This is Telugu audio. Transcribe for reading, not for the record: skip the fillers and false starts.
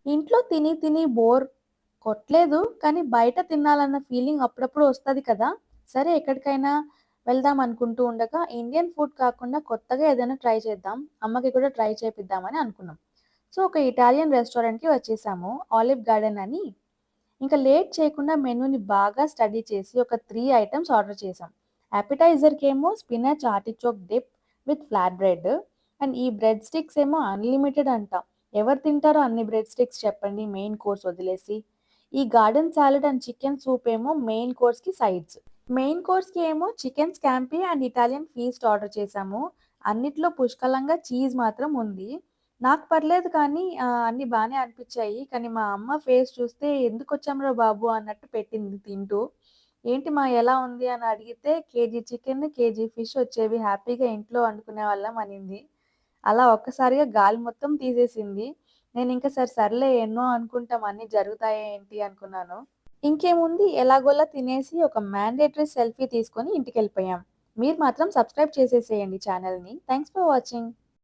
ఇంట్లో తిని తిని బోర్ కొట్టలేదు. కానీ బయట తినాలన్న ఫీలింగ్ అప్పుడప్పుడు వస్తది కదా! సరే ఎక్కడికైనా వెళ్దాం అనుకుంటూ ఉండగా ఇండియన్ ఫుడ్ కాకుండా కొత్తగా ఏదైనా ట్రై చేద్దాం. అమ్మకి కూడా ట్రై చేపిద్దామని అనుకున్నాం. సో, ఒక ఇటాలియన్ రెస్టారెంట్‌కి వచ్చేసాము. ఆలివ్ గార్డెన్ అని. ఇంకా లేట్ చేయకుండా మెనూని బాగా స్టడీ చేసి ఒక 3 ఐటెమ్స్ ఆర్డర్ చేశాం. అపెటైజర్‌కేమో spinach artichoke dip with flat bread and ఈ బ్రెడ్ స్టిక్స్ ఏమో అన్‌లిమిటెడ్ అంట. ఎవరు తింటారో అన్ని బ్రెడ్ స్టిక్స్ చెప్పండి మెయిన్ కోర్స్ వదిలేసి. ఈ garden salad and chicken soup ఏమో మెయిన్ కోర్స్‌కి సైడ్స్. మెయిన్ కోర్స్‌కి ఏమో chicken scampi and Italian feast order చేశాము. అన్నిట్లో పుష్కలంగా చీజ్ మాత్రం ఉంది. నాకు పర్లేదు కానీ అన్నీ బానే అనిపిచ్చాయి. కానీ మా అమ్మ ఫేస్ చూస్తే "ఎందుకొచ్చాంరా బాబు" అన్నట్టు పెట్టింది తింటూ. "ఏంటి మా ఎలా ఉంది?" అని అడిగితే కేజీ చికెన్, కేజీ ఫిష్ వచ్చేవి హ్యాపీగా ఇంట్లో వండుకునేవాళ్ళం అనింది. అలా ఒక్కసారిగా గాలి మొత్తం తీసేసింది. నేనింక సర్లే ఎన్నో అనుకుంటాం అన్నీ జరుగుతాయా ఏంటి అనుకున్నాను. ఇంకేముంది ఎలాగోలా తినేసి ఒక మ్యాండేటరీ సెల్ఫీ తీసుకొని ఇంటికెళ్ళిపోయాం. మీరు మాత్రం సబ్స్క్రైబ్ చేసేసేయండి ఛానెల్‌ని. Thanks for watching.